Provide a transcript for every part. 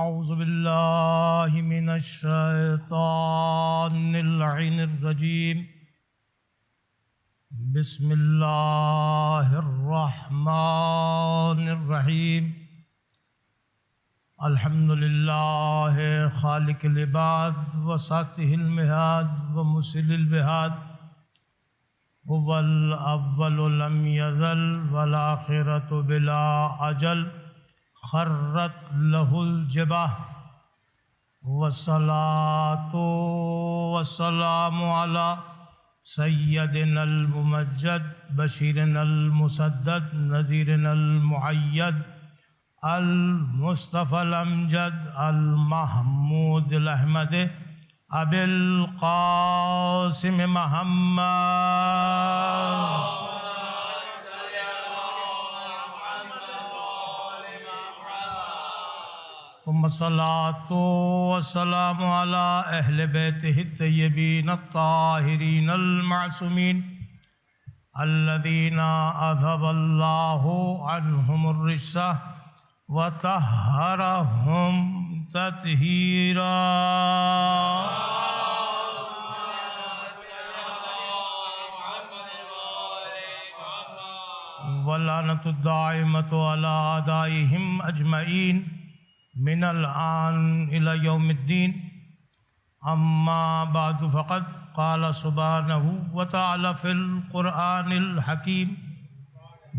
اعوذ باللہ من الشیطان اللعین الرجیم بسم اللہ الرحمن الرحیم الحمد للہ خالق العباد وساطہ المہاد ومسل البہاد هو الاول لم یزل والآخرۃ بلا اجل خرت له الجباہ والصلاة والسلام علی سیدنا الممجد بشیرنا المسدد نذیرنا المؤید المصطفى الامجد المحمود الاحمد ابی القاسم محمد ثم الصلاة والسلام على اہل بیتہ الطیبین الطاہرین المعصومین الذین اذهب اللہ عنہم الرجس وطہرہم تطہیرا واللعنۃ الدائمۃ علی اعدائہم اجمعین من الآن إلى يوم الدين اما بعد فقد قال سبحانه وتعالى في القرآن الحكيم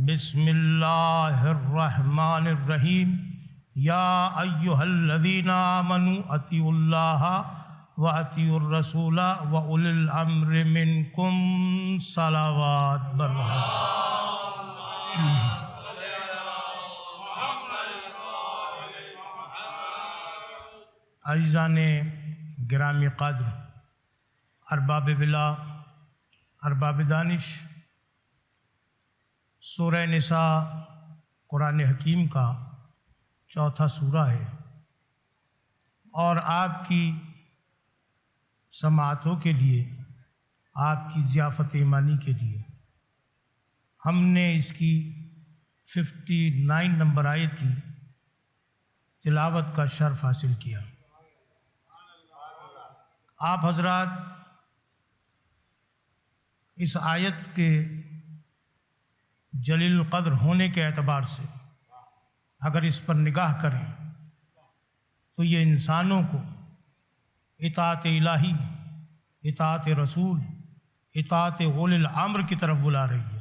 بسم الله الرحمن الرحيم يا أيها الذين آمنوا أطيعوا الله وأطيعوا الرسول وأولي الأمر منكم صلوات برحمة عزیزان گرامی قدر، ارباب ولا، ارباب دانش، سورہ نساء قرآن حکیم کا چوتھا سورہ ہے، اور آپ کی سماعتوں کے لیے، آپ کی ضیافت ایمانی کے لیے ہم نے اس کی 59 نمبر آیت کی تلاوت کا شرف حاصل کیا۔ آپ حضرات اس آیت کے جلیل القدر ہونے کے اعتبار سے اگر اس پر نگاہ کریں تو یہ انسانوں کو اطاعت الہی، اطاعت رسول، اطاعت اولی الامر کی طرف بلا رہی ہے۔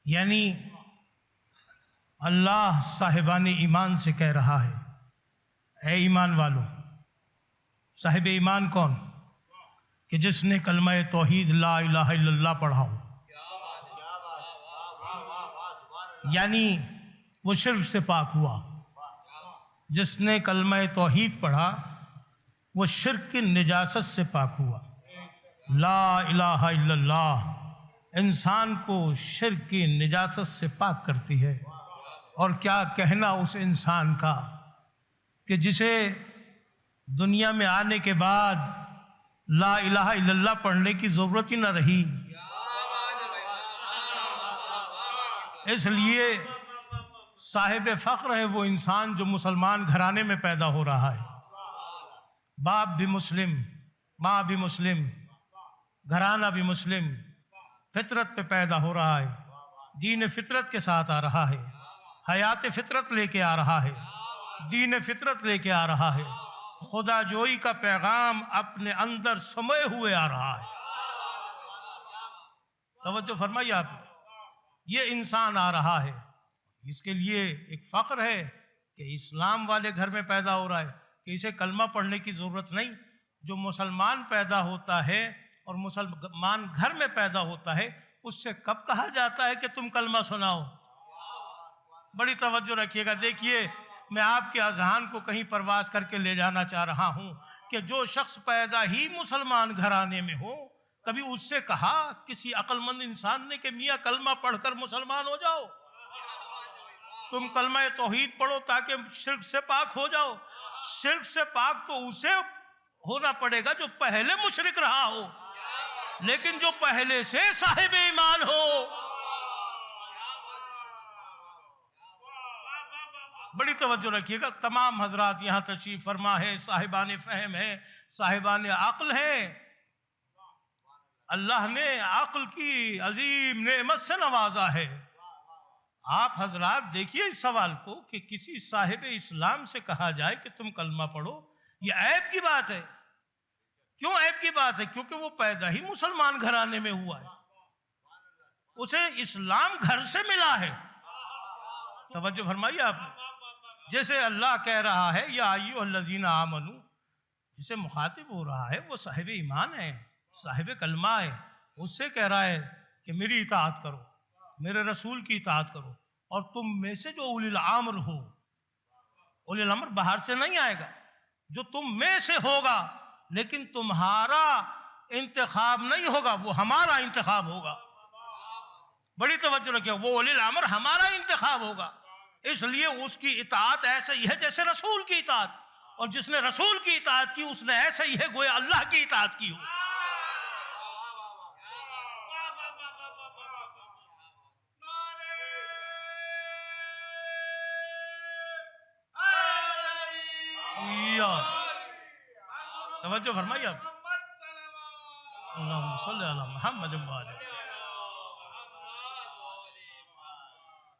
یعنی اللہ صاحبان ایمان سے کہہ رہا ہے، اے ایمان والو، صاحب ایمان کون؟ کہ جس نے کلمہ توحید لا الہ الا اللہ پڑھا ہو، یعنی وہ شرک سے پاک ہوا۔ جس نے کلمہ توحید پڑھا وہ شرک کی نجاست سے پاک ہوا۔ لا الہ الا اللہ انسان کو شرک کی نجاست سے پاک کرتی ہے۔ اور کیا کہنا اس انسان کا کہ جسے دنیا میں آنے کے بعد لا الہ الا اللہ پڑھنے کی ضرورت ہی نہ رہی۔ اس لیے صاحب فخر ہے وہ انسان جو مسلمان گھرانے میں پیدا ہو رہا ہے، باپ بھی مسلم، ماں بھی مسلم، گھرانہ بھی مسلم، فطرت پہ پیدا ہو رہا ہے، دین فطرت کے ساتھ آ رہا ہے، حیات فطرت لے کے آ رہا ہے، دین فطرت لے کے آ رہا ہے، خدا جوئی کا پیغام اپنے اندر سموئے ہوئے آ رہا ہے۔ توجہ فرمائیے آپ، یہ انسان آ رہا ہے، اس کے لیے ایک فخر ہے کہ اسلام والے گھر میں پیدا ہو رہا ہے، کہ اسے کلمہ پڑھنے کی ضرورت نہیں۔ جو مسلمان پیدا ہوتا ہے اور مسلمان گھر میں پیدا ہوتا ہے، اس سے کب کہا جاتا ہے کہ تم کلمہ سناؤ؟ بڑی توجہ رکھیے گا۔ دیکھیے، میں آپ کے اذہان کو کہیں پرواز کر کے لے جانا چاہ رہا ہوں کہ جو شخص پیدا ہی مسلمان گھرانے میں ہو، کبھی اس سے کہا کسی عقل مند انسان نے کہ میاں کلمہ پڑھ کر مسلمان ہو جاؤ، تم کلمہ توحید پڑھو تاکہ شرک سے پاک ہو جاؤ؟ شرک سے پاک تو اسے ہونا پڑے گا جو پہلے مشرک رہا ہو، لیکن جو پہلے سے صاحب ایمان ہو۔ بڑی توجہ رکھیے گا، تمام حضرات یہاں تشریف فرما ہے، صاحبان فہم ہے، صاحبان عقل ہیں، اللہ نے عقل کی عظیم نعمت سے نوازا ہے۔ آپ حضرات دیکھیے اس سوال کو کہ کسی صاحب اسلام سے کہا جائے کہ تم کلمہ پڑھو، یہ عیب کی بات ہے۔ کیوں عیب کی بات ہے؟ کیونکہ وہ پیدا ہی مسلمان گھرانے میں ہوا ہے، اسے اسلام گھر سے ملا ہے۔ توجہ فرمائیے آپ نے، جیسے اللہ کہہ رہا ہے یا ایھا الذین آمنو، جسے مخاطب ہو رہا ہے وہ صاحب ایمان ہے، صاحب کلمہ ہے، اس سے کہہ رہا ہے کہ میری اطاعت کرو، میرے رسول کی اطاعت کرو، اور تم میں سے جو اولی الامر ہو، اولی الامر باہر سے نہیں آئے گا، جو تم میں سے ہوگا، لیکن تمہارا انتخاب نہیں ہوگا، وہ ہمارا انتخاب ہوگا۔ بڑی توجہ رکھیے، وہ اولی الامر ہمارا انتخاب ہوگا، اس لیے اس کی اطاعت ایسے ہی ہے جیسے رسول کی اطاعت، اور جس نے رسول کی اطاعت کی اس نے ایسے ہی ہے گویا اللہ کی اطاعت کی ہو۔ توجہ فرمائیے آپ، اللہم صلی علی محمد وآلہ۔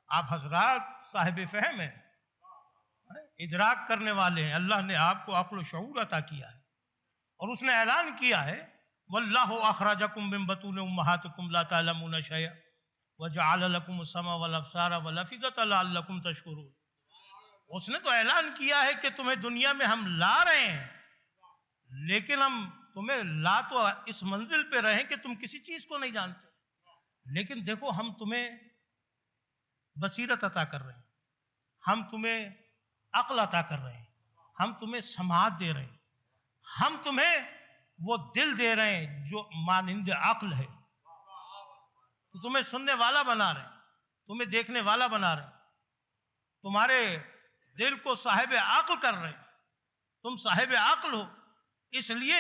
آپ حضرات صاحب فہم ہیں، ادراک کرنے والے ہیں، اللہ نے آپ کو عقل و شعور عطا کیا ہے، اور اس نے اعلان کیا ہے واللہ اخرجکم من بطون امہاتکم لا تعلمون شیئا وجعل لکم السمع والابصار والافئدۃ لعلکم تشکرون۔ اس نے تو اعلان کیا ہے کہ تمہیں دنیا میں ہم لا رہے ہیں، لیکن ہم تمہیں لا تو اس منزل پہ رہیں کہ تم کسی چیز کو نہیں جانتے، لیکن دیکھو ہم تمہیں بصیرت عطا کر رہے ہیں، ہم تمہیں عقل عطا کر رہے ہیں، ہم تمہیں سماعت دے رہے ہیں، ہم تمہیں وہ دل دے رہے ہیں جو مانند عقل ہے، تو تمہیں سننے والا بنا رہے ہیں، تمہیں دیکھنے والا بنا رہے ہیں، تمہارے دل کو صاحب عقل کر رہے ہیں، تم صاحب عقل ہو، اس لیے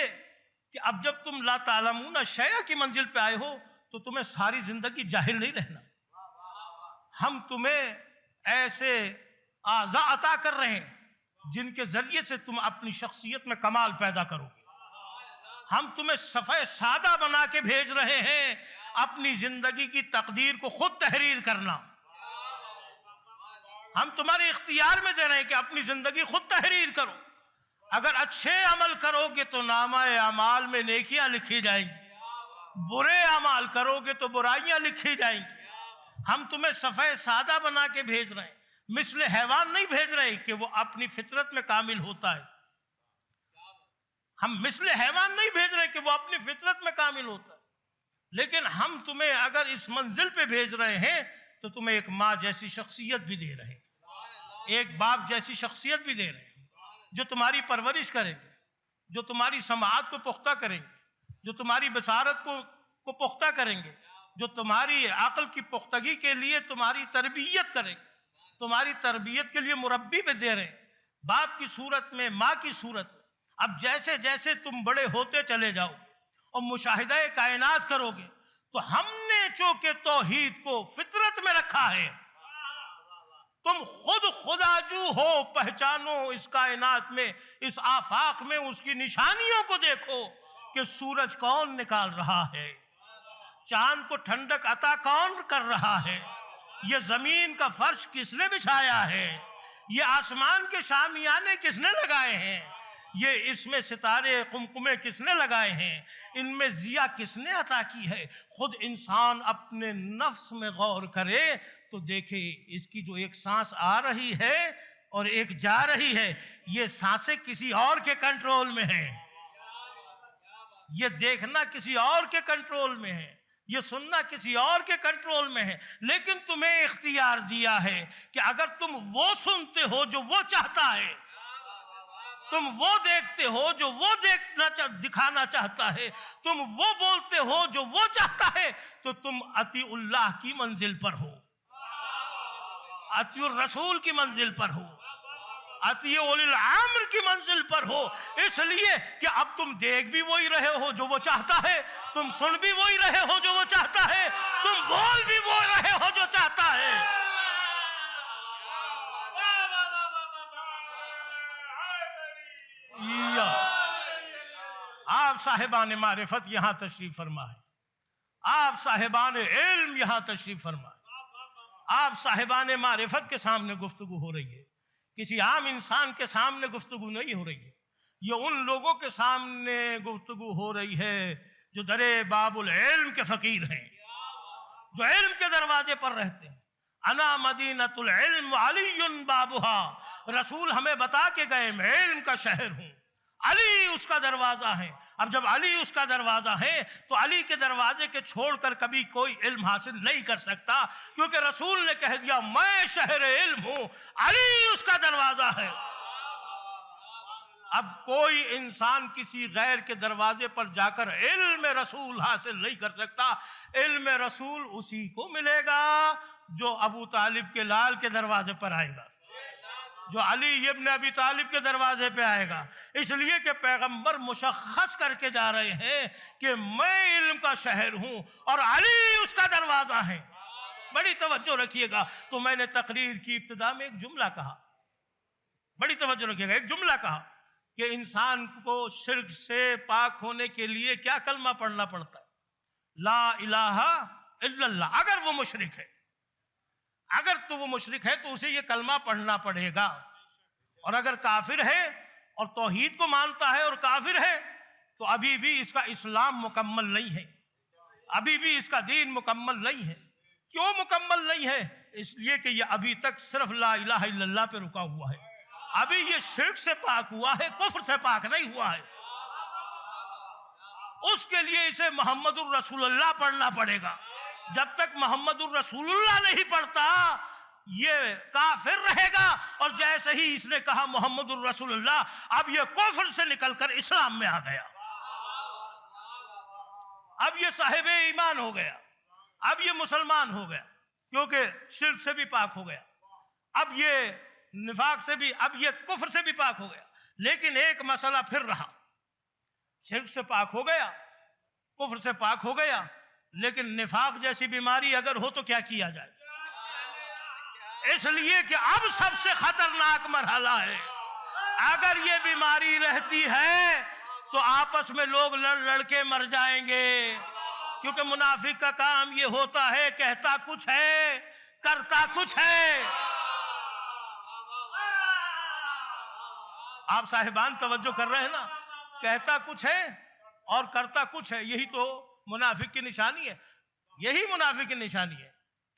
کہ اب جب تم لا تعلمون شیئا کی منزل پہ آئے ہو تو تمہیں ساری زندگی جاہل نہیں رہنا، ہم تمہیں ایسے اعضاء عطا کر رہے ہیں جن کے ذریعے سے تم اپنی شخصیت میں کمال پیدا کرو گے، ہم تمہیں صفحہ سادہ بنا کے بھیج رہے ہیں اپنی زندگی کی تقدیر کو خود تحریر کرنا، ہم تمہارے اختیار میں دے رہے ہیں کہ اپنی زندگی خود تحریر کرو، اگر اچھے عمل کرو گے تو نامہ اعمال میں نیکیاں لکھی جائیں گی، برے عمل کرو گے تو برائیاں لکھی جائیں گی، ہم تمہیں صفحہ سادہ بنا کے بھیج رہے ہیں، مثل حیوان نہیں بھیج رہے کہ وہ اپنی فطرت میں کامل ہوتا ہے، ہم مثل حیوان نہیں بھیج رہے کہ وہ اپنی فطرت میں کامل ہوتا ہے، لیکن ہم تمہیں اگر اس منزل پہ بھیج رہے ہیں تو تمہیں ایک ماں جیسی شخصیت بھی دے رہے ہیں، ایک باپ جیسی شخصیت بھی دے رہے ہیں، جو تمہاری پرورش کریں گے، جو تمہاری سماعت کو پختہ کریں گے، جو تمہاری بصارت کو پختہ کریں گے، جو تمہاری عقل کی پختگی کے لیے تمہاری تربیت کریں گے، تمہاری تربیت کے لیے مربی بھی دے رہے ہیں، باپ کی صورت میں، ماں کی صورت میں۔ اب جیسے جیسے تم بڑے ہوتے چلے جاؤ اور مشاہدہ کائنات کرو گے تو ہم نے چونکہ توحید کو فطرت میں رکھا ہے، تم خود خداجو ہو، پہچانو اس کائنات میں، اس آفاق میں اس کی نشانیوں کو دیکھو کہ سورج کون نکال رہا ہے، چاند کو ٹھنڈک عطا کون کر رہا ہے، یہ زمین کا فرش کس نے بچھایا ہے، یہ آسمان کے شامیانے کس نے لگائے ہیں، یہ اس میں ستارے قمقمے کس نے لگائے ہیں، ان میں ضیاء کس نے عطا کی ہے۔ خود انسان اپنے نفس میں غور کرے تو دیکھے اس کی جو ایک سانس آ رہی ہے اور ایک جا رہی ہے، یہ سانسیں کسی اور کے کنٹرول میں ہیں، یہ دیکھنا کسی اور کے کنٹرول میں ہے، یہ سننا کسی اور کے کنٹرول میں ہے، لیکن تمہیں اختیار دیا ہے کہ اگر تم وہ سنتے ہو جو وہ چاہتا ہے، تم وہ دیکھتے ہو جو وہ دکھانا چاہتا ہے، تم وہ بولتے ہو جو وہ چاہتا ہے، تو تم اطیع اللہ کی منزل پر ہو، اطیع الرسول کی منزل پر ہو، اطیع اولی الامر کی منزل پر ہو، اس لیے کہ اب تم دیکھ بھی وہی رہے ہو جو وہ چاہتا ہے، تم سن بھی وہی رہے ہو جو وہ چاہتا ہے، تم بول بھی وہ رہے ہو جو چاہتا ہے۔ آپ صاحبان معرفت یہاں تشریف فرما ہے، آپ صاحبان علم یہاں تشریف فرما ہے، آپ صاحبان معرفت کے سامنے گفتگو ہو رہی ہے، کسی عام انسان کے سامنے گفتگو نہیں ہو رہی ہے، یہ ان لوگوں کے سامنے گفتگو ہو رہی ہے جو درے باب العلم کے فقیر ہیں، جو علم کے دروازے پر رہتے ہیں۔ انا مدینۃ العلم علی بابها، رسول ہمیں بتا کے گئے میں علم کا شہر ہوں، علی اس کا دروازہ ہے۔ اب جب علی اس کا دروازہ ہے تو علی کے دروازے کے چھوڑ کر کبھی کوئی علم حاصل نہیں کر سکتا، کیونکہ رسول نے کہہ دیا میں شہر علم ہوں، علی اس کا دروازہ ہے۔ اب کوئی انسان کسی غیر کے دروازے پر جا کر علم رسول حاصل نہیں کر سکتا۔ علم رسول اسی کو ملے گا جو ابو طالب کے لال کے دروازے پر آئے گا، جو علی ابن ابی طالب کے دروازے پہ آئے گا۔ اس لیے کہ پیغمبر مشخص کر کے جا رہے ہیں کہ میں علم کا شہر ہوں اور علی اس کا دروازہ ہے۔ بڑی توجہ رکھیے گا۔ تو میں نے تقریر کی ابتدا میں ایک جملہ کہا، بڑی توجہ رکھیے گا، ایک جملہ کہا کہ انسان کو شرک سے پاک ہونے کے لیے کیا کلمہ پڑھنا پڑتا ہے؟ لا الہ الا اللہ۔ اگر وہ مشرک ہے، اگر تو وہ مشرک ہے تو اسے یہ کلمہ پڑھنا پڑے گا، اور اگر کافر ہے اور توحید کو مانتا ہے اور کافر ہے تو ابھی بھی اس کا اسلام مکمل نہیں ہے، ابھی بھی اس کا دین مکمل نہیں ہے۔ کیوں مکمل نہیں ہے؟ اس لیے کہ یہ ابھی تک صرف لا الہ الا اللہ پہ رکا ہوا ہے، ابھی یہ شرک سے پاک ہوا ہے، کفر سے پاک نہیں ہوا ہے۔ اس کے لیے اسے محمد الرسول اللہ پڑھنا پڑے گا۔ جب تک محمد الرسول اللہ نہیں پڑھتا یہ کافر رہے گا، اور جیسے ہی اس نے کہا محمد الرسول اللہ، اب یہ کفر سے نکل کر اسلام میں آ گیا، اب یہ صاحب ایمان ہو گیا، اب یہ مسلمان ہو گیا، کیونکہ شرک سے بھی پاک ہو گیا، اب یہ نفاق سے بھی، اب یہ کفر سے بھی پاک ہو گیا۔ لیکن ایک مسئلہ پھر رہا، شرک سے پاک ہو گیا، کفر سے پاک ہو گیا، لیکن نفاق جیسی بیماری اگر ہو تو کیا کیا جائے؟ اس لیے کہ اب سب سے خطرناک مرحلہ ہے۔ اگر یہ بیماری رہتی ہے تو آپس میں لوگ لڑ لڑ کے مر جائیں گے، کیونکہ منافق کا کام یہ ہوتا ہے کہتا کچھ ہے کرتا کچھ ہے۔ آپ صاحبان توجہ کر رہے ہیں نا؟ کہتا کچھ ہے اور کرتا کچھ ہے، یہی تو منافق کی نشانی ہے، یہی منافق کی نشانی ہے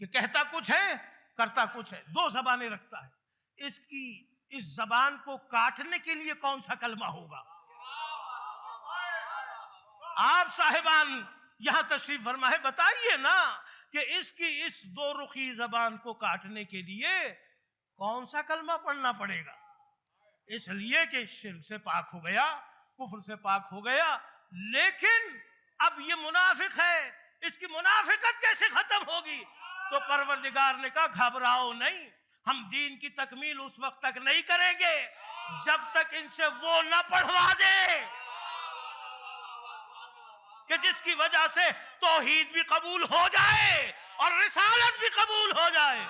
کہ کہتا کچھ ہے کرتا کچھ ہے، دو زبانیں رکھتا ہے۔ اس زبان کو کاٹنے کے لیے کون سا کلمہ ہوگا؟ آپ صاحبان یہاں تشریف فرما ہے، بتائیے نا کہ اس دو رخی زبان کو کاٹنے کے لیے کون سا کلمہ پڑھنا پڑے گا؟ اس لیے کہ شرک سے پاک ہو گیا، کفر سے پاک ہو گیا، لیکن اب یہ منافق ہے، اس کی منافقت کیسے ختم ہوگی؟ تو پروردگار نے کہا گھبراؤ نہیں، ہم دین کی تکمیل اس وقت تک نہیں کریں گے جب تک ان سے وہ نہ پڑھوا دے کہ جس کی وجہ سے توحید بھی قبول ہو جائے اور رسالت بھی قبول ہو جائے۔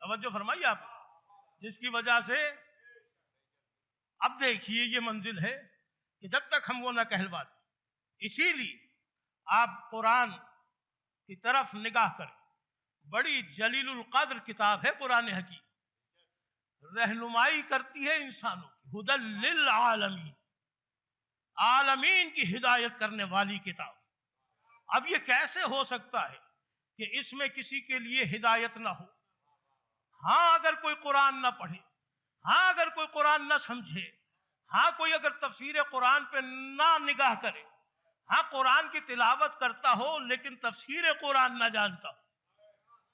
توجہ فرمائیے آپ، جس کی وجہ سے اب دیکھیے یہ منزل ہے کہ جب تک ہم وہ نہ کہلوا دیں، اسی لیے آپ قرآن کی طرف نگاہ کریں، بڑی جلیل القدر کتاب ہے قرآن حکیم، رہنمائی کرتی ہے انسانوں کی، ہدی للعالمین، عالمین کی ہدایت کرنے والی کتاب۔ اب یہ کیسے ہو سکتا ہے کہ اس میں کسی کے لیے ہدایت نہ ہو؟ ہاں اگر کوئی قرآن نہ پڑھے، ہاں اگر کوئی قرآن نہ سمجھے، ہاں کوئی اگر تفسیر قرآن پہ نہ نگاہ کرے، ہاں قرآن کی تلاوت کرتا ہو لیکن تفسیر قرآن نہ جانتا ہو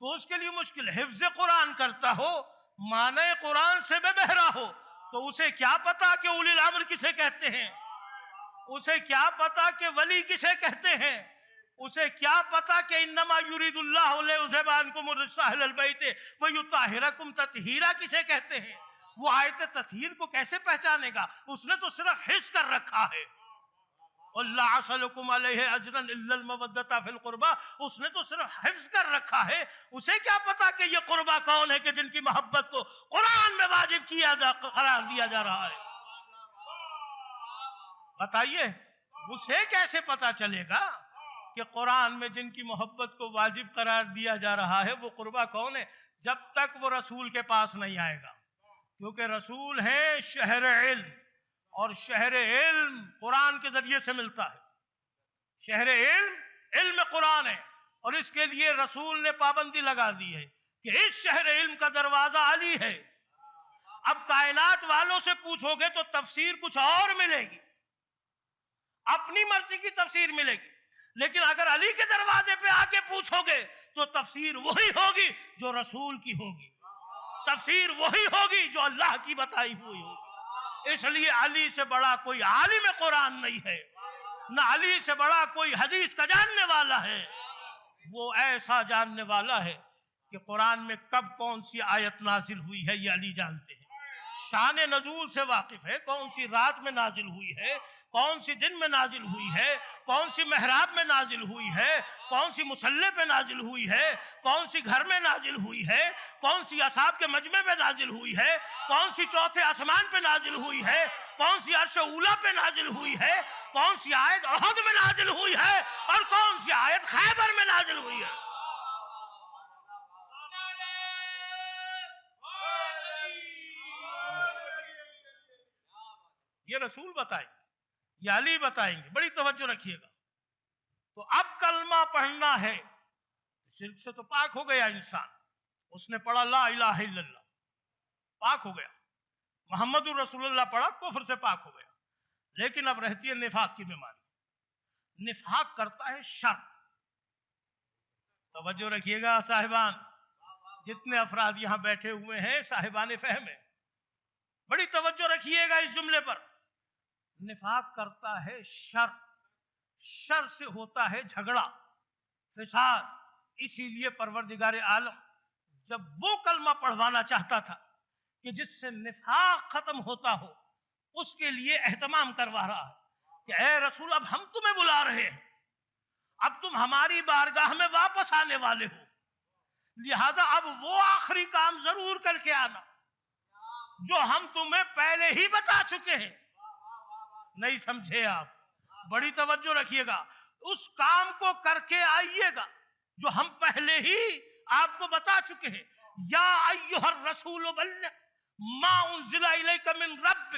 تو اس کے لیے مشکل ہے۔ حفظ قرآن کرتا ہو، معنی قرآن سے بے بہرا ہو، تو اسے کیا پتا کہ اولی الامر کسے کہتے ہیں، اسے کیا پتا کہ ولی کسے کہتے ہیں، اسے کیا پتا کہ انما یرید اللہ لیذھب عنکم الرجس اہل البیت ویطہرکم تطہیرا کسے کہتے ہیں؟ وہ آیت تطہیر کو کیسے پہچانے گا؟ اس نے تو صرف حفظ کر رکھا ہے، اللہ اسلکم علیہ اجرا الا المودۃ فی القربى، اس نے تو صرف حفظ کر رکھا ہے، اسے کیا پتا کہ یہ قربا کون ہے کہ جن کی محبت کو قرآن میں واجب قرار دیا جا رہا ہے؟ بتائیے اسے کیسے پتا چلے گا کہ قرآن میں جن کی محبت کو واجب قرار دیا جا رہا ہے وہ قربا کون ہے؟ جب تک وہ رسول کے پاس نہیں آئے گا، کیونکہ رسول ہیں شہر علم، اور شہر علم قرآن کے ذریعے سے ملتا ہے۔ شہر علم قرآن ہے، اور اس کے لیے رسول نے پابندی لگا دی ہے کہ اس شہر علم کا دروازہ علی ہے۔ اب کائنات والوں سے پوچھو گے تو تفسیر کچھ اور ملے گی، اپنی مرضی کی تفسیر ملے گی، لیکن اگر علی کے دروازے پہ آ کے پوچھو گے تو تفسیر وہی ہوگی جو رسول کی ہوگی، تفسیر وہی ہوگی جو اللہ کی بتائی ہوئی ہوگی۔ اس لیے علی سے بڑا کوئی عالم قرآن نہیں ہے، نہ علی سے بڑا کوئی حدیث کا جاننے والا ہے۔ وہ ایسا جاننے والا ہے کہ قرآن میں کب کون سی آیت نازل ہوئی ہے یہ علی جانتے ہیں، شان نزول سے واقف ہے، کون سی رات میں نازل ہوئی ہے، کون سی دن میں نازل ہوئی ہے، کون سی محراب میں نازل ہوئی ہے، کون سی مصلی پہ نازل ہوئی ہے، کون سی گھر میں نازل ہوئی ہے، کون سی اصحاب کے مجمع میں نازل ہوئی ہے، کون سی چوتھے آسمان پہ نازل ہوئی ہے، کون سی عرش اولیٰ پہ نازل ہوئی ہے، کون سی آیت احد میں نازل ہوئی ہے، اور کون سی آیت خیبر میں نازل ہوئی ہے۔ یہ رسول بتائیں گے، یہ علی بتائیں گے، بڑی توجہ رکھیے گا۔ تو اب کلمہ پڑھنا ہے، شرک سے تو پاک ہو گیا انسان، اس نے پڑھا لا الہ الا اللہ، پاک ہو گیا۔ محمد الرسول اللہ پڑھا، کفر سے پاک ہو گیا۔ لیکن اب رہتی ہے نفاق کی بیماری، نفاق کرتا ہے شر۔ توجہ رکھیے گا صاحبان، جتنے افراد یہاں بیٹھے ہوئے ہیں صاحبان فہم ہیں، بڑی توجہ رکھیے گا اس جملے پر۔ نفاق کرتا ہے شر، شر سے ہوتا ہے جھگڑا، فساد۔ اسی لیے پروردگار عالم جب وہ کلمہ پڑھوانا چاہتا تھا کہ جس سے نفاق ختم ہوتا ہو، اس کے لیے اہتمام کروا رہا ہے کہ اے رسول اب ہم تمہیں بلا رہے ہیں، اب تم ہماری بارگاہ میں واپس آنے والے ہو، لہذا اب وہ آخری کام ضرور کر کے آنا جو ہم تمہیں پہلے ہی بتا چکے ہیں۔ نہیں سمجھے آپ؟ بڑی توجہ رکھیے گا، اس کام کو کر کے آئیے گا جو ہم پہلے ہی آپ کو بتا چکے ہیں۔ یا ایھا الرسول بلغ ما انزل الیک من ربک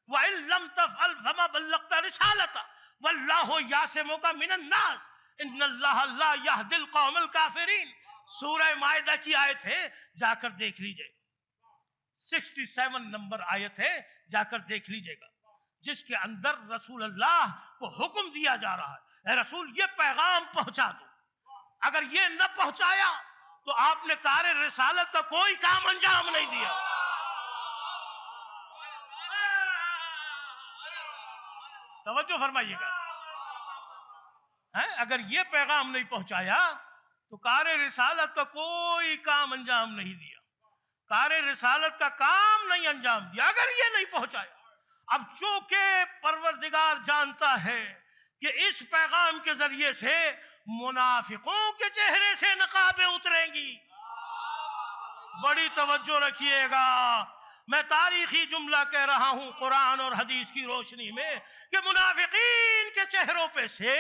وان لم تفعل فما بلغت رسالتہ واللہ یعصمک من الناس ان اللہ لا یہدی القوم الکافرین۔ سورہ مائدہ کی آیت ہے، جا کر دیکھ لیجئے، 67 نمبر آیت ہے، جا کر دیکھ لیجئے گا، جس کے اندر رسول اللہ کو حکم دیا جا رہا ہے، اے رسول یہ پیغام پہنچا دو، اگر یہ نہ پہنچایا تو آپ نے کار رسالت کا کوئی کام انجام نہیں دیا۔ توجہ فرمائیے گا، اگر یہ پیغام نہیں پہنچایا تو کار رسالت کا کوئی کام انجام نہیں دیا، کار رسالت کا کام نہیں انجام دیا اگر یہ نہیں پہنچایا۔ اب چونکہ پروردگار جانتا ہے کہ اس پیغام کے ذریعے سے منافقوں کے چہرے سے نقابیں اتریں گی، بڑی توجہ رکھیے گا، میں تاریخی جملہ کہہ رہا ہوں قرآن اور حدیث کی روشنی میں کہ منافقین کے چہروں پہ سے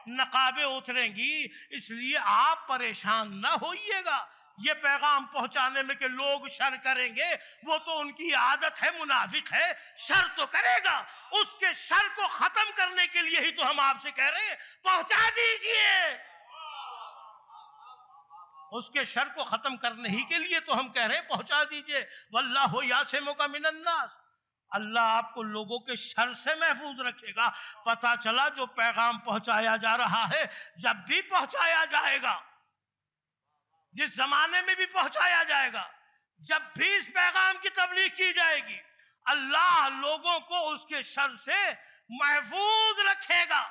نقابیں اتریں گی، اس لیے آپ پریشان نہ ہوئیے گا یہ پیغام پہنچانے میں کہ لوگ شر کریں گے، وہ تو ان کی عادت ہے، منافق ہے، شر تو کرے گا، اس کے شر کو ختم کرنے کے لیے ہی تو ہم آپ سے کہہ رہے ہیں پہنچا دیجئے، اس کے شر کو ختم کرنے ہی کے لیے تو ہم کہہ رہے ہیں پہنچا دیجئے۔ واللہ یعصمک من الناس، اللہ آپ کو لوگوں کے شر سے محفوظ رکھے گا۔ پتہ چلا جو پیغام پہنچایا جا رہا ہے، جب بھی پہنچایا جائے گا، جس زمانے میں بھی پہنچایا جائے گا، جب بھی اس پیغام کی تبلیغ کی جائے گی، اللہ لوگوں کو اس کے شر سے محفوظ رکھے گا۔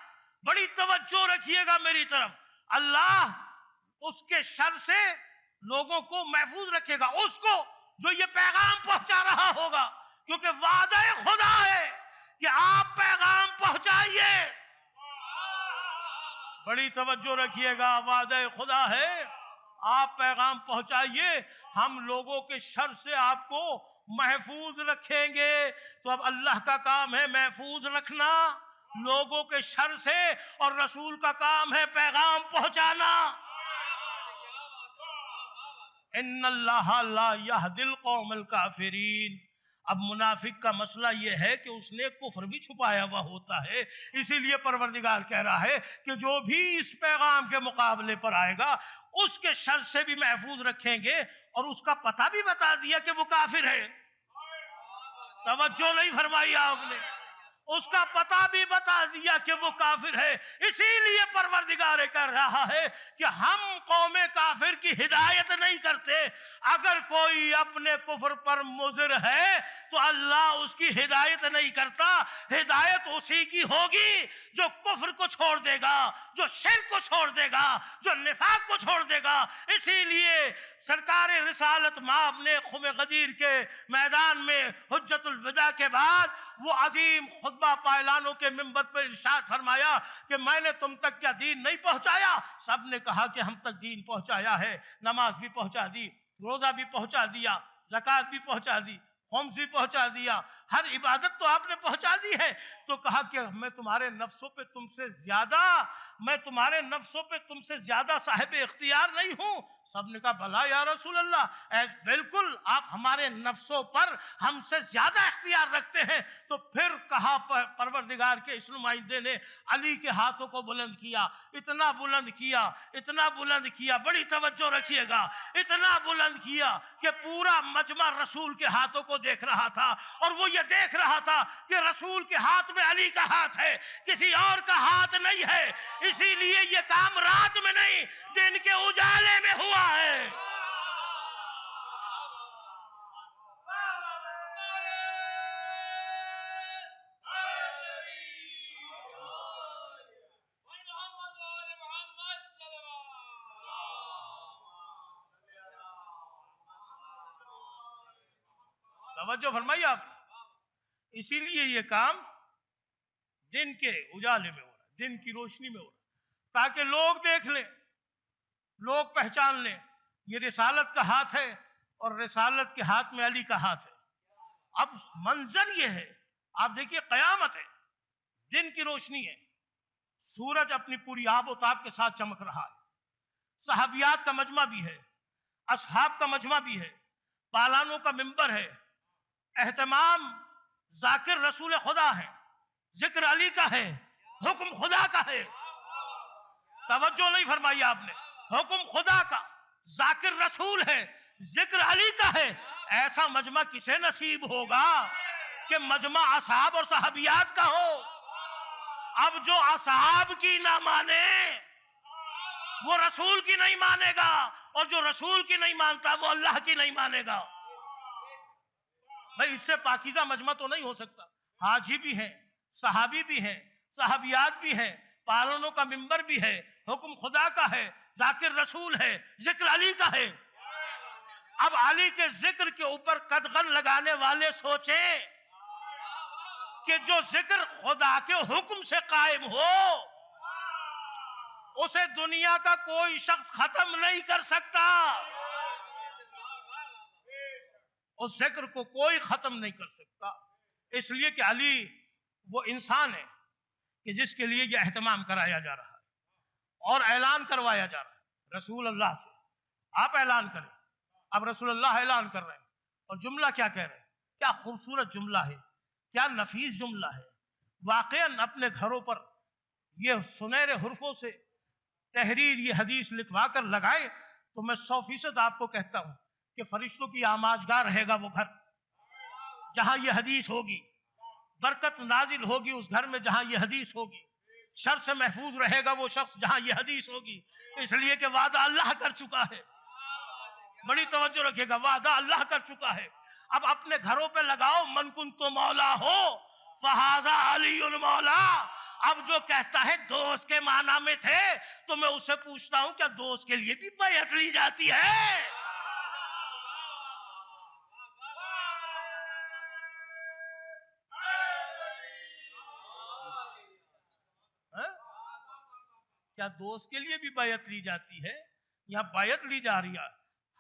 بڑی توجہ رکھیے گا میری طرف، اللہ اس کے شر سے لوگوں کو محفوظ رکھے گا، اس کو جو یہ پیغام پہنچا رہا ہوگا، کیونکہ وعدہ خدا ہے کہ آپ پیغام پہنچائیے، بڑی توجہ رکھیے گا، وعدہ خدا ہے آپ پیغام پہنچائیے، ہم لوگوں کے شر سے آپ کو محفوظ رکھیں گے۔ تو اب اللہ کا کام ہے محفوظ رکھنا لوگوں کے شر سے، اور رسول کا کام ہے پیغام پہنچانا۔ ان اللہ لا یہدی القوم الکافرین۔ اب منافق کا مسئلہ یہ ہے کہ اس نے کفر بھی چھپایا ہوا ہوتا ہے، اسی لیے پروردگار کہہ رہا ہے کہ جو بھی اس پیغام کے مقابلے پر آئے گا اس کے شر سے بھی محفوظ رکھیں گے، اور اس کا پتہ بھی بتا دیا کہ وہ کافر ہے۔ توجہ نہیں فرمائی آپ نے؟ اس کا پتہ بھی بتا دیا کہ وہ کافر ہے۔ اسی لیے پروردگار کر رہا ہے کہ ہم قوم کافر کی ہدایت نہیں کرتے۔ اگر کوئی اپنے کفر پر مصر ہے تو اللہ اس کی ہدایت نہیں کرتا، ہدایت اسی کی ہوگی جو کفر کو چھوڑ دے گا، جو شرک کو چھوڑ دے گا، جو نفاق کو چھوڑ دے گا۔ اسی لیے سرکار رسالت مآب نے خم غدیر کے میدان میں حجت الوداع کے بعد وہ عظیم خطبہ پائلانوں کے منبر پر ارشاد فرمایا کہ میں نے تم تک کیا دین نہیں پہنچایا؟ سب نے کہا کہ ہم تک دین پہنچایا ہے، نماز بھی پہنچا دی، روزہ بھی پہنچا دیا، زکوٰۃ بھی پہنچا دی، خمس بھی پہنچا دیا، ہر عبادت تو آپ نے پہنچا دی ہے۔ تو کہا کہ میں تمہارے نفسوں پہ تم سے زیادہ صاحب اختیار نہیں ہوں۔ سب نے کہا بھلا یا رسول اللہ، بالکل آپ ہمارے نفسوں پر ہم سے زیادہ اختیار رکھتے ہیں۔ تو پھر کہا پروردگار کے اس نمائندے نے علی کے ہاتھوں کو بلند کیا، اتنا بلند کیا، اتنا بلند کیا، بڑی توجہ رکھیے گا، اتنا بلند کیا کہ پورا مجمع رسول کے ہاتھوں کو دیکھ رہا تھا، اور وہ یہ دیکھ رہا تھا کہ رسول کے ہاتھ میں علی کا ہاتھ ہے، کسی اور کا ہاتھ نہیں ہے۔ اسی لیے یہ کام رات میں نہیں، دن کے اجالے میں ہوا ہے۔ توجہ فرمائیے آپ نے؟ اسی لیے یہ کام دن کے اجالے میں ہو رہا ہے، دن کی روشنی میں ہو رہا ہے، تاکہ لوگ دیکھ لیں، لوگ پہچان لیں یہ رسالت کا ہاتھ ہے، اور رسالت کے ہاتھ میں علی کا ہاتھ ہے۔ اب منظر یہ ہے، آپ دیکھیے قیامت ہے، دن کی روشنی ہے، سورج اپنی پوری آب و تاب کے ساتھ چمک رہا ہے، صحابیات کا مجمع بھی ہے، اصحاب کا مجمع بھی ہے، پالانوں کا منبر ہے، اہتمام ذاکر رسول خدا ہے، ذکر علی کا ہے، حکم خدا کا ہے۔ توجہ نہیں فرمائی آپ نے؟ حکم خدا کا، ذاکر رسول ہے، ذکر علی کا ہے۔ ایسا مجمع کسے نصیب ہوگا کہ مجمع اصحاب اور صحابیات کا ہو؟ اب جو اصحاب کی نہ مانے وہ رسول کی نہیں مانے گا، اور جو رسول کی نہیں مانتا وہ اللہ کی نہیں مانے گا۔ بھئی اس سے پاکیزہ مجمع تو نہیں ہو سکتا۔ حاجی بھی ہیں، صحابی بھی ہیں، صحابیات بھی ہیں، پالانوں کا منبر بھی ہے، حکم خدا کا ہے، ذاکر رسول ہے، ذکر علی کا ہے۔ اب علی کے ذکر کے اوپر قدغن لگانے والے سوچیں کہ جو ذکر خدا کے حکم سے قائم ہو اسے دنیا کا کوئی شخص ختم نہیں کر سکتا، اس ذکر کو کوئی ختم نہیں کر سکتا۔ اس لیے کہ علی وہ انسان ہے کہ جس کے لیے یہ اہتمام کرایا جا رہا ہے اور اعلان کروایا جا رہا ہے رسول اللہ سے۔ آپ اعلان کریں، اب رسول اللہ اعلان کر رہے ہیں، اور جملہ کیا کہہ رہے ہیں؟ کیا خوبصورت جملہ ہے، کیا نفیس جملہ ہے۔ واقعاً اپنے گھروں پر یہ سنہرے حرفوں سے تحریر یہ حدیث لکھوا کر لگائے تو میں 100% آپ کو کہتا ہوں کہ فرشتوں کی آماجگاہ رہے گا وہ گھر جہاں یہ حدیث ہوگی، برکت نازل ہوگی اس گھر میں جہاں یہ حدیث ہوگی، شر سے محفوظ رہے گا وہ شخص جہاں یہ حدیث ہوگی، اس لیے کہ وعدہ اللہ کر چکا ہے۔ بڑی توجہ رکھے گا، وعدہ اللہ کر چکا ہے۔ اب اپنے گھروں پہ لگاؤ من کنت مولا ہو فہذا علی المولا۔ اب جو کہتا ہے دوست کے معنی میں تھے تو میں اس سے پوچھتا ہوں کیا دوست کے لیے بھی بیعت لی جاتی ہے؟ کیا دوست کے لیے بھی بیعت لی جاتی ہے؟ یہاں بیعت لی جا رہی ہے،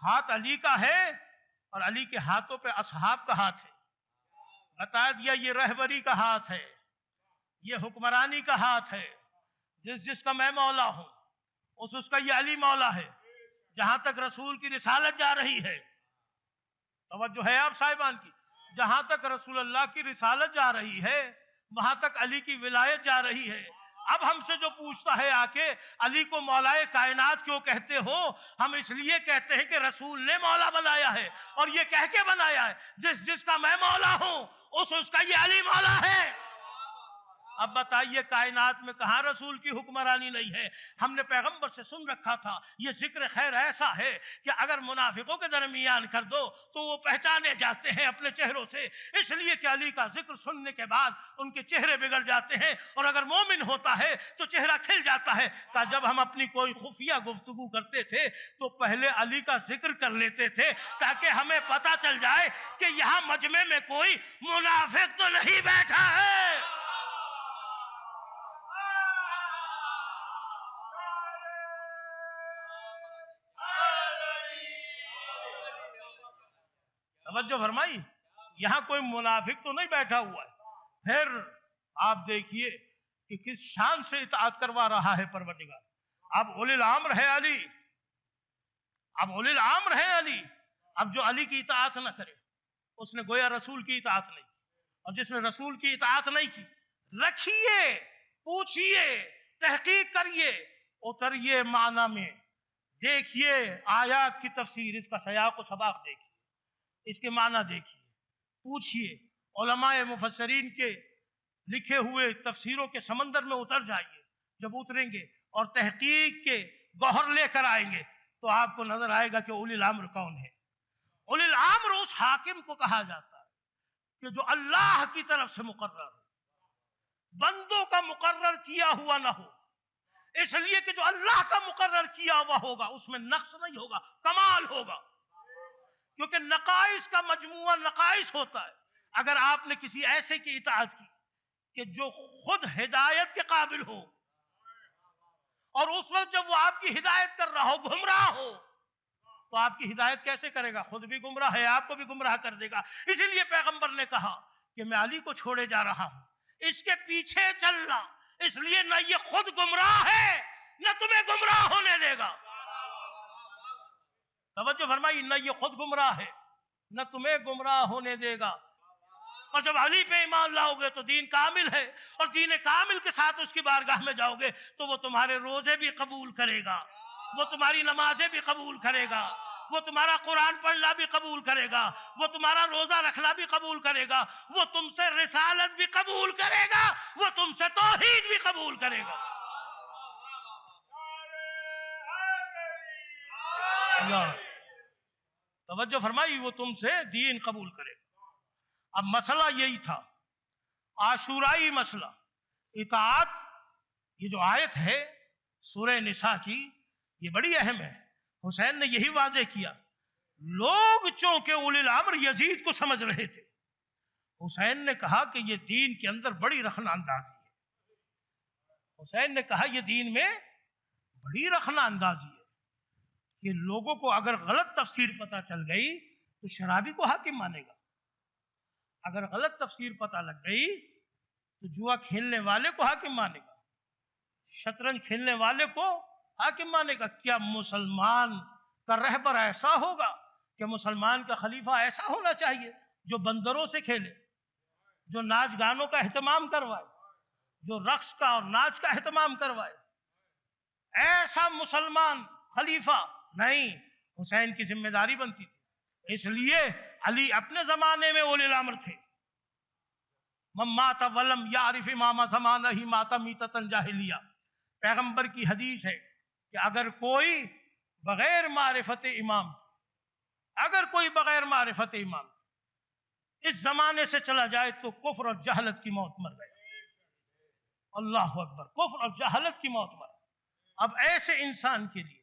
ہاتھ علی کا ہے اور علی کے ہاتھوں پہ اصحاب کا ہاتھ ہے، بتا دیا یہ رہبری کا ہاتھ ہے، یہ حکمرانی کا ہاتھ ہے، جس کا میں مولا ہوں اس کا یہ علی مولا ہے۔ جہاں تک رسول کی رسالت جا رہی ہے، توجہ ہے آپ صاحبان کی، جہاں تک رسول اللہ کی رسالت جا رہی ہے وہاں تک علی کی ولایت جا رہی ہے۔ اب ہم سے جو پوچھتا ہے آ کے علی کو مولائے کائنات کیوں کہتے ہو، ہم اس لیے کہتے ہیں کہ رسول نے مولا بنایا ہے، اور یہ کہہ کے بنایا ہے جس کا میں مولا ہوں اس کا یہ علی مولا ہے۔ اب بتائیے کائنات میں کہاں رسول کی حکمرانی نہیں ہے؟ ہم نے پیغمبر سے سن رکھا تھا یہ ذکر خیر ایسا ہے کہ اگر منافقوں کے درمیان کر دو تو وہ پہچانے جاتے ہیں اپنے چہروں سے، اس لیے کہ علی کا ذکر سننے کے بعد ان کے چہرے بگڑ جاتے ہیں، اور اگر مومن ہوتا ہے تو چہرہ کھل جاتا ہے۔ کہ جب ہم اپنی کوئی خفیہ گفتگو کرتے تھے تو پہلے علی کا ذکر کر لیتے تھے تاکہ ہمیں پتہ چل جائے کہ یہاں مجمع میں کوئی منافق تو نہیں بیٹھا ہے۔ توجہ فرمائی، یہاں کوئی منافق تو نہیں بیٹھا ہوا ہے۔ پھر آپ دیکھیے کہ کس شان سے اطاعت کروا رہا ہے پروردگار۔ اب اولی الامر ہے علی، اب جو علی کی اطاعت نہ کرے اس نے گویا رسول کی اطاعت نہیں کی، اور جس نے رسول کی اطاعت نہیں کی، رکھیے، پوچھیے، تحقیق کریے، اتریے معنی میں، دیکھیے آیات کی تفسیر، اس کا سیاق و سباق دیکھیے، اس کے معنی دیکھیے، پوچھیے، علماء مفسرین کے لکھے ہوئے تفسیروں کے سمندر میں اتر جائیے۔ جب اتریں گے اور تحقیق کے گوہر لے کر آئیں گے تو آپ کو نظر آئے گا کہ اولی الامر کون ہے۔ اولی الامر اس حاکم کو کہا جاتا ہے کہ جو اللہ کی طرف سے مقرر ہو، بندوں کا مقرر کیا ہوا نہ ہو، اس لیے کہ جو اللہ کا مقرر کیا ہوا ہوگا اس میں نقص نہیں ہوگا، کمال ہوگا، کیونکہ نقائص کا مجموعہ نقائص ہوتا ہے۔ اگر آپ نے کسی ایسے کی اطاعت کی کہ جو خود ہدایت کے قابل ہو، اور اس وقت جب وہ آپ کی ہدایت کر رہا ہو گمراہ ہو، تو آپ کی ہدایت کیسے کرے گا؟ خود بھی گمراہ ہے، آپ کو بھی گمراہ کر دے گا۔ اسی لیے پیغمبر نے کہا کہ میں علی کو چھوڑے جا رہا ہوں، اس کے پیچھے چلنا، اس لیے نہ یہ خود گمراہ ہے نہ تمہیں گمراہ ہونے دے گا۔ توجہ فرمائی، نہ یہ خود گمراہ ہے نہ تمہیں گمراہ ہونے دے گا۔ اور جب علی پہ ایمان لاؤ گے تو دین کامل ہے، اور دین کامل کے ساتھ اس کی بارگاہ میں جاؤ گے تو وہ تمہارے روزے بھی قبول کرے گا، وہ تمہاری نمازیں بھی قبول کرے گا، وہ تمہارا قرآن پڑھنا بھی قبول کرے گا، وہ تمہارا روزہ رکھنا بھی قبول کرے گا، وہ تم سے رسالت بھی قبول کرے گا، وہ تم سے توحید بھی قبول کرے گا۔ اللہ توجہ فرمائی، وہ تم سے دین قبول کرے گا۔ اب مسئلہ یہی تھا، عاشورائی مسئلہ، اطاعت۔ یہ جو آیت ہے سورہ نساء کی، یہ بڑی اہم ہے۔ حسین نے یہی واضح کیا۔ لوگ چونکہ اولی الامر یزید کو سمجھ رہے تھے، حسین نے کہا کہ یہ دین کے اندر بڑی رخنہ اندازی ہے۔ حسین نے کہا یہ دین میں بڑی رخنہ اندازی ہے کہ لوگوں کو اگر غلط تفسیر پتہ چل گئی تو شرابی کو حاکم مانے گا، اگر غلط تفسیر پتہ لگ گئی تو جوا کھیلنے والے کو حاکم مانے گا، شطرنج کھیلنے والے کو حاکم مانے گا۔ کیا مسلمان کا رہبر ایسا ہوگا کہ مسلمان کا خلیفہ ایسا ہونا چاہیے جو بندروں سے کھیلے، جو ناچ گانوں کا اہتمام کروائے، جو رقص کا اور ناچ کا اہتمام کروائے؟ ایسا مسلمان خلیفہ نہیں، حسین کی ذمہ داری بنتی تھی۔ اس لیے علی اپنے زمانے میں اولی الامر تھے۔ من مات ولم یعرف امام زمانہ مات میتۃ جاہلیہ، پیغمبر کی حدیث ہے کہ اگر کوئی بغیر معرفت امام اس زمانے سے چلا جائے تو کفر اور جہالت کی موت مر گیا۔ اللہ اکبر، کفر اور جہالت کی موت مر۔ اب ایسے انسان کے لیے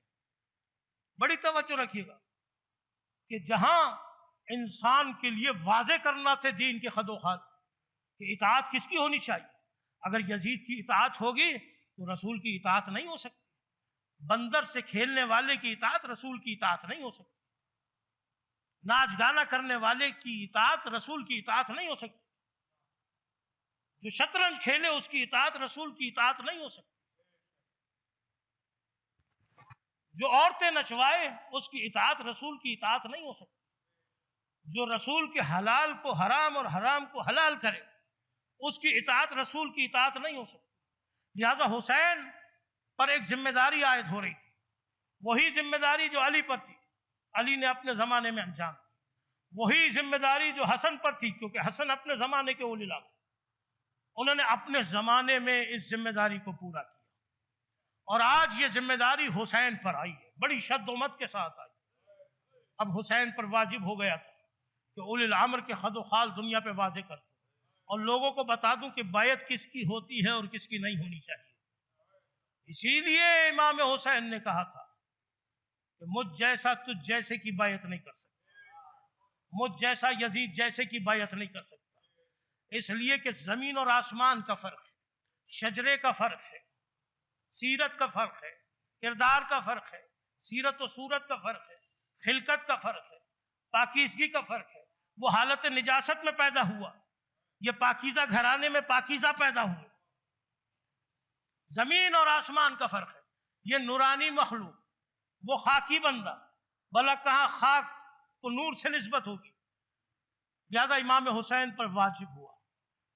بڑی توجہ رکھیے گا کہ جہاں انسان کے لیے واضح کرنا تھے دین کے خد و خال کہ اطاعت کس کی ہونی چاہیے، اگر یزید کی اطاعت ہوگی تو رسول کی اطاعت نہیں ہو سکتی، بندر سے کھیلنے والے کی اطاعت رسول کی اطاعت نہیں ہو سکتی، ناچ گانا کرنے والے کی اطاعت رسول کی اطاعت نہیں ہو سکتی، جو شطرنج کھیلے اس کی اطاعت رسول کی اطاعت نہیں ہو سکتی، جو عورتیں نچوائے اس کی اطاعت رسول کی اطاعت نہیں ہو سکتی، جو رسول کے حلال کو حرام اور حرام کو حلال کرے اس کی اطاعت رسول کی اطاعت نہیں ہو سکتی۔ لہذا حسین پر ایک ذمہ داری عائد ہو رہی تھی، وہی ذمہ داری جو علی پر تھی، علی نے اپنے زمانے میں انجام دی، وہی ذمہ داری جو حسن پر تھی، کیونکہ حسن اپنے زمانے کے اولی الامر، انہوں نے اپنے زمانے میں اس ذمہ داری کو پورا کیا، اور آج یہ ذمہ داری حسین پر آئی ہے، بڑی شد و مت کے ساتھ آئی۔ اب حسین پر واجب ہو گیا تھا کہ اولی الامر کے خد و خال دنیا پہ واضح کر دوں اور لوگوں کو بتا دوں کہ بیعت کس کی ہوتی ہے اور کس کی نہیں ہونی چاہیے۔ اسی لیے امام حسین نے کہا تھا کہ مجھ جیسا تجھ جیسے کی بیعت نہیں کر سکتا، مجھ جیسا یزید جیسے کی بیعت نہیں کر سکتا، اس لیے کہ زمین اور آسمان کا فرق ہے، شجرے کا فرق ہے، سیرت کا فرق ہے، کردار کا فرق ہے، سیرت و صورت کا فرق ہے، خلقت کا فرق ہے، پاکیزگی کا فرق ہے۔ وہ حالت نجاست میں پیدا ہوا، یہ پاکیزہ گھرانے میں پاکیزہ پیدا ہوا۔ زمین اور آسمان کا فرق ہے، یہ نورانی مخلوق، وہ خاکی بندہ، بھلا کہاں خاک کو نور سے نسبت ہوگی۔ لہذا امام حسین پر واجب ہوا۔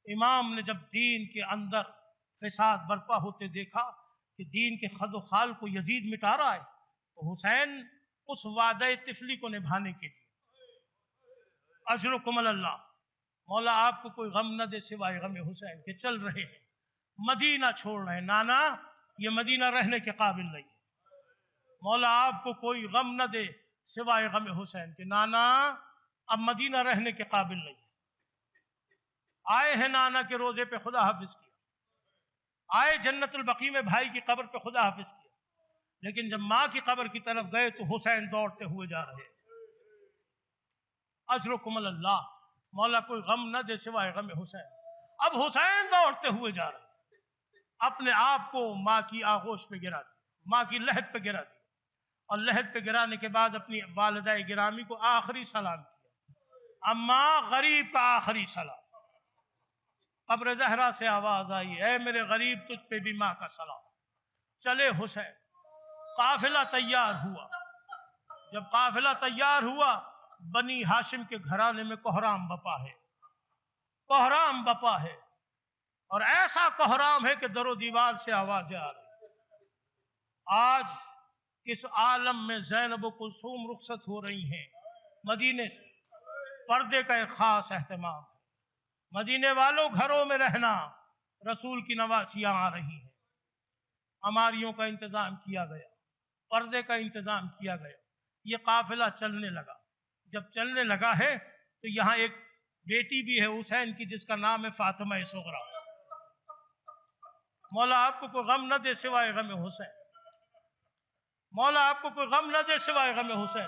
امام نے جب دین کے اندر فساد برپا ہوتے دیکھا کہ دین کے خد و خال کو یزید مٹا رہا ہے، تو حسین اس وعدہ طفلی کو نبھانے کے لیے اجرکم اللہ، مولا آپ کو کوئی غم نہ دے سوائے غم حسین کے، چل رہے ہیں، مدینہ چھوڑ رہے ہیں، نانا یہ مدینہ رہنے کے قابل نہیں ہے، مولا آپ کو کوئی غم نہ دے سوائے غم حسین کے، نانا اب مدینہ رہنے کے قابل نہیں ہے۔ آئے ہیں نانا کے روزے پہ خدا حافظ کیا، آئے جنت البقیع میں بھائی کی قبر پہ خدا حافظ کیا، لیکن جب ماں کی قبر کی طرف گئے تو حسین دوڑتے ہوئے جا رہے ہیں۔ اجرکم اللہ، مولا کوئی غم نہ دے سوائے غم حسین۔ اب حسین دوڑتے ہوئے جا رہے ہیں، اپنے آپ کو ماں کی آغوش پہ گرا دیا، ماں کی لحد پہ گرا دیا، اور لحد پہ گرانے کے بعد اپنی والدہ گرامی کو آخری سلام کیا، اماں غریب کا آخری سلام۔ قبر زہرا سے آواز آئی، اے میرے غریب تجھ پہ بھی ماں کا سلام۔ چلے حسین، قافلہ تیار ہوا، جب قافلہ تیار ہوا بنی ہاشم کے گھرانے میں کوہرام بپا ہے، کوہرام بپا ہے، اور ایسا کوہرام ہے کہ در و دیوار سے آوازیں آ رہی۔ آج کس عالم میں زینب و کلثوم رخصت ہو رہی ہیں مدینے سے، پردے کا ایک خاص اہتمام ہے، مدینے والوں گھروں میں رہنا، رسول کی نواسیاں آ رہی ہیں، ہماریوں کا انتظام کیا گیا، پردے کا انتظام کیا گیا، یہ قافلہ چلنے لگا۔ جب چلنے لگا ہے تو یہاں ایک بیٹی بھی ہے حسین کی جس کا نام ہے فاطمہ صغریٰ۔ مولا آپ کو کوئی غم نہ دے سوائے غم حسین، مولا آپ کو کوئی غم نہ دے سوائے غم حسین۔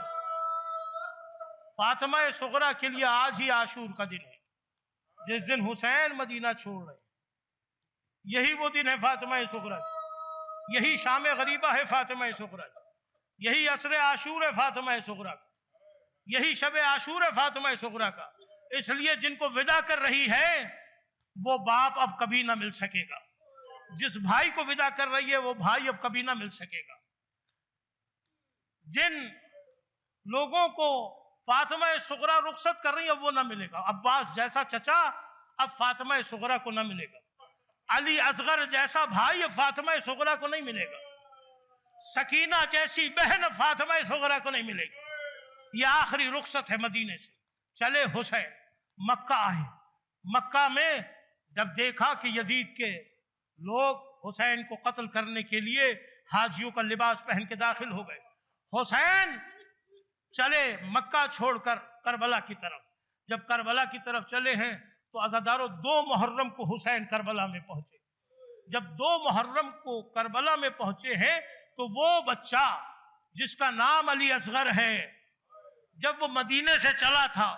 فاطمہ صغریٰ کے لیے آج ہی عاشور کا دن ہے، جس دن حسین مدینہ چھوڑ رہے ہیں، یہی وہ دن ہے فاطمہ صغریٰ کا، یہی شام غریبہ ہے فاطمہ صغریٰ کا، یہی عصر عاشور ہے فاطمہ صغریٰ کا، یہی شب عاشور ہے فاطمہ صغریٰ کا۔ اس لیے جن کو ودا کر رہی ہے وہ باپ اب کبھی نہ مل سکے گا، جس بھائی کو ودا کر رہی ہے وہ بھائی اب کبھی نہ مل سکے گا۔ جن لوگوں کو فاطمہ صغریٰ رخصت کر رہی ہے وہ نہ ملے گا، عباس جیسا چچا اب فاطمہ صغریٰ کو نہ ملے گا، علی اصغر جیسا بھائی اب فاطمہ صغریٰ کو نہیں ملے گا، سکینہ جیسی بہن اب فاطمہ صغریٰ کو نہیں ملے گی۔ یہ آخری رخصت ہے مدینے سے۔ چلے حسین، مکہ آئے، مکہ میں جب دیکھا کہ یزید کے لوگ حسین کو قتل کرنے کے لیے حاجیوں کا لباس پہن کے داخل ہو گئے، حسین چلے مکہ چھوڑ کر کربلا کی طرف۔ جب کربلا کی طرف چلے ہیں تو عزادارو 2 محرم کو حسین کربلا میں پہنچے۔ جب 2 محرم کو کربلا میں پہنچے ہیں تو وہ بچہ جس کا نام علی اصغر ہے، جب وہ مدینے سے چلا تھا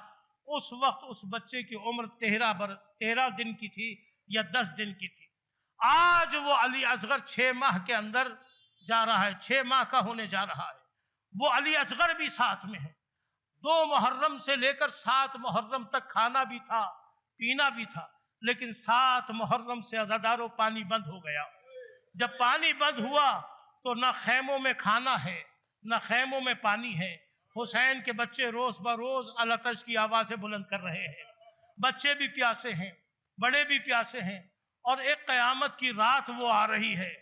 اس وقت اس بچے کی عمر 13 دن کی تھی یا 10 دن کی تھی۔ آج وہ علی اصغر 6 ماہ کے اندر جا رہا ہے، 6 ماہ کا ہونے جا رہا ہے۔ وہ علی اصغر بھی ساتھ میں ہے۔ 2 محرم سے لے کر 7 محرم تک کھانا بھی تھا، پینا بھی تھا، لیکن 7 محرم سے عزاداروں پانی بند ہو گیا۔ جب پانی بند ہوا تو نہ خیموں میں کھانا ہے، نہ خیموں میں پانی ہے۔ حسین کے بچے روز بروز العطش کی آوازیں بلند کر رہے ہیں، بچے بھی پیاسے ہیں، بڑے بھی پیاسے ہیں، اور ایک قیامت کی رات وہ آ رہی ہے،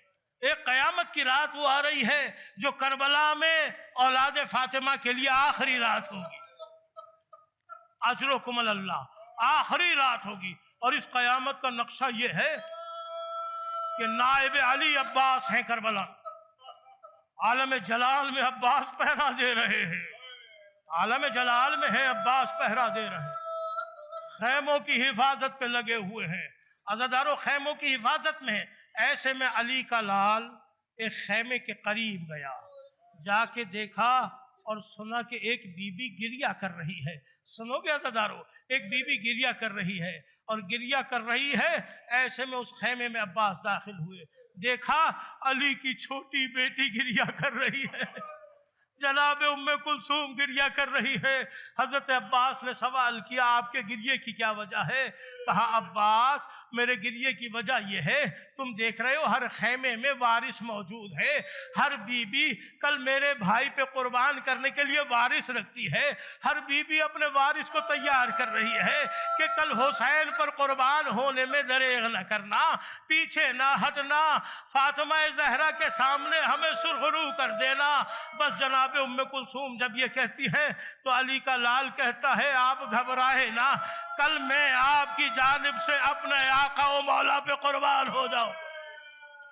ایک قیامت کی رات وہ آ رہی ہے جو کربلا میں اولاد فاطمہ کے لیے آخری رات ہوگی۔ اجرکم اللہ، آخری رات ہوگی۔ اور اس قیامت کا نقشہ یہ ہے کہ نائب علی عباس ہیں کربلا، عالم جلال میں عباس پہرا دے رہے ہیں، عالم جلال میں ہے عباس پہرا دے رہے ہیں، خیموں کی حفاظت پہ لگے ہوئے ہیں، عزاداروں خیموں کی حفاظت میں ہیں۔ ایسے میں علی کا لال ایک خیمے کے قریب گیا، جا کے دیکھا اور سنا کہ ایک بی بی گریہ کر رہی ہے۔ سنو گے عزاداروں، ایک بی بی گریہ کر رہی ہے، اور گریہ کر رہی ہے۔ ایسے میں اس خیمے میں عباس داخل ہوئے، دیکھا علی کی چھوٹی بیٹی گریہ کر رہی ہے، جناب ام کلثوم گریہ کر رہی ہے۔ حضرت عباس نے سوال کیا آپ کے گریے کی کیا وجہ ہے؟ کہا عباس میرے گریے کی وجہ یہ ہے، تم دیکھ رہے ہو ہر خیمے میں وارث موجود ہے، ہر بی بی کل میرے بھائی پہ قربان کرنے کے لیے وارث رکھتی ہے، ہر بی بی اپنے وارث کو تیار کر رہی ہے کہ کل حسین پر قربان ہونے میں دریغ نہ کرنا، پیچھے نہ ہٹنا، فاطمہ زہرا کے سامنے ہمیں سرخرو کر دینا۔ بس جناب ام کلثوم جب یہ کہتی ہے تو علی کا لال کہتا ہے آپ گھبرائے نہ، کل میں آپ کی جانب سے اپنے آقا و مولا پہ قربان ہو جاؤں۔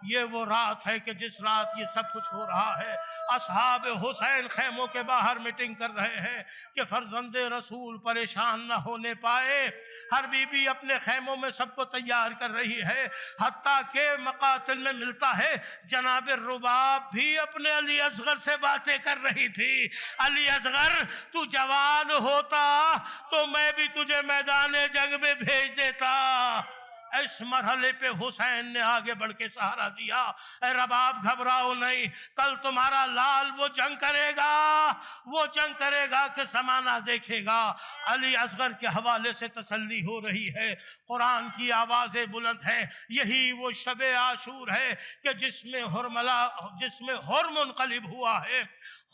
یہ وہ رات ہے کہ جس رات یہ سب کچھ ہو رہا ہے۔ اصحاب حسین خیموں کے باہر میٹنگ کر رہے ہیں کہ فرزند رسول پریشان نہ ہونے پائے۔ ہر بی بی اپنے خیموں میں سب کو تیار کر رہی ہے، حتیٰ کہ مقاتل میں ملتا ہے جناب رباب بھی اپنے علی اصغر سے باتیں کر رہی تھی۔ علی اصغر تو جوان ہوتا تو میں بھی تجھے میدان جنگ میں بھیج دیتا۔ اس مرحلے پہ حسین نے آگے بڑھ کے سہارا دیا، اے رباب گھبراؤ نہیں، کل تمہارا لال وہ جنگ کرے گا، وہ جنگ کرے گا کہ زمانہ دیکھے گا۔ علی اصغر کے حوالے سے تسلی ہو رہی ہے، قرآن کی آوازیں بلند ہیں۔ یہی وہ شب عاشور ہے کہ جس میں حر منقلب ہوا ہے۔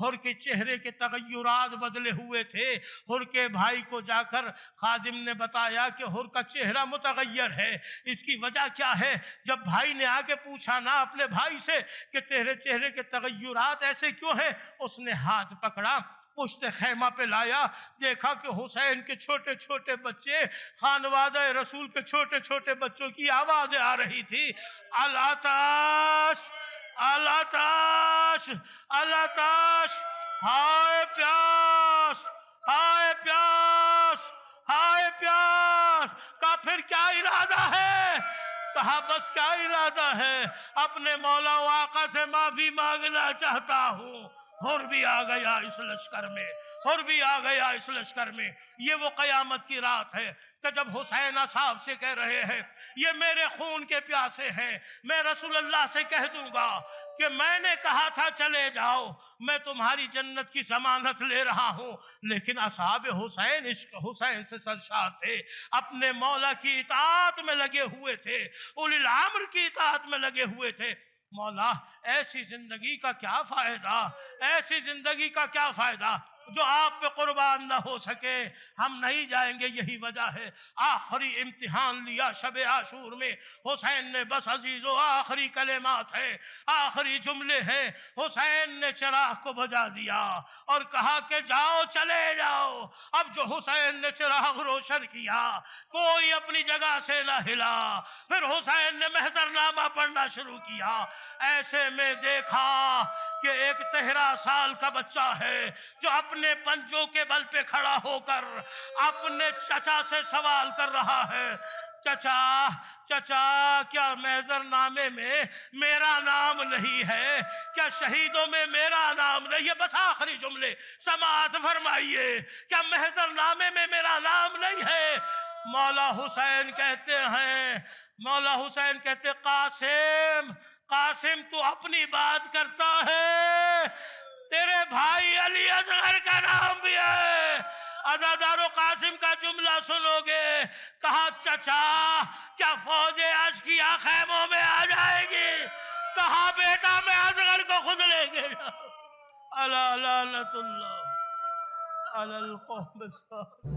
حر کے چہرے کے تغیرات بدلے ہوئے تھے۔ حر کے بھائی کو جا کر خادم نے بتایا کہ حر کا چہرہ متغیر ہے، اس کی وجہ کیا ہے؟ جب بھائی نے آ کے پوچھا نا اپنے بھائی سے کہ تیرے چہرے کے تغیرات ایسے کیوں ہیں، اس نے ہاتھ پکڑا، پشت خیمہ پہ لایا، دیکھا کہ حسین کے چھوٹے چھوٹے بچے، خانوادہ رسول کے چھوٹے چھوٹے بچوں کی آوازیں آ رہی تھی، العطش العطش العطش، ہائے پیاس ہائے پیاس ہائے پیاس۔ کہا پھر کیا ارادہ ہے؟ کہا بس کیا ارادہ ہے، اپنے مولا و آقا سے معافی مانگنا چاہتا ہوں۔ حر بھی آ گیا اس لشکر میں، حر بھی آ گیا اس لشکر میں۔ یہ وہ قیامت کی رات ہے کہ جب حسین اصحاب سے کہہ رہے ہیں یہ میرے خون کے پیاسے ہیں، میں رسول اللہ سے کہہ دوں گا کہ میں نے کہا تھا چلے جاؤ، میں تمہاری جنت کی ضمانت لے رہا ہوں، لیکن اصحاب حسین عشق حسین سے سرشار تھے، اپنے مولا کی اطاعت میں لگے ہوئے تھے، اولی الامر کی اطاعت میں لگے ہوئے تھے۔ مولا ایسی زندگی کا کیا فائدہ، ایسی زندگی کا کیا فائدہ جو آپ پہ قربان نہ ہو سکے، ہم نہیں جائیں گے۔ یہی وجہ ہے آخری امتحان لیا شب عاشور میں حسین نے، بس عزیزو آخری کلمات ہیں، آخری جملے ہیں۔ حسین نے چراغ کو بجھا دیا اور کہا کہ جاؤ چلے جاؤ۔ اب جو حسین نے چراغ روشن کیا کوئی اپنی جگہ سے نہ ہلا، پھر حسین نے محضر نامہ پڑھنا شروع کیا۔ ایسے میں دیکھا کہ ایک 13 سال کا بچہ ہے جو اپنے پنجوں کے بل پہ کھڑا ہو کر اپنے چچا سے سوال کر رہا ہے، چچا چچا کیا محضر نامے میں میرا نام نہیں ہے؟ کیا شہیدوں میں میرا نام نہیں ہے؟ بس آخری جملے سماعت فرمائیے، کیا محضر نامے میں میرا نام نہیں ہے؟ مولا حسین کہتے ہیں قاسم قاسم تو اپنی بات کرتا ہے، تیرے بھائی علی اصغر کا نام بھی ہے۔ عزادارو قاسم کا جملہ سنو گے، کہا چچا کیا فوج اشقیا خیموں میں آ جائے گی؟ کہا بیٹا میں اصغر کو خود لے کے جاؤں۔ الا لعنت اللہ علی القوم الظالمین۔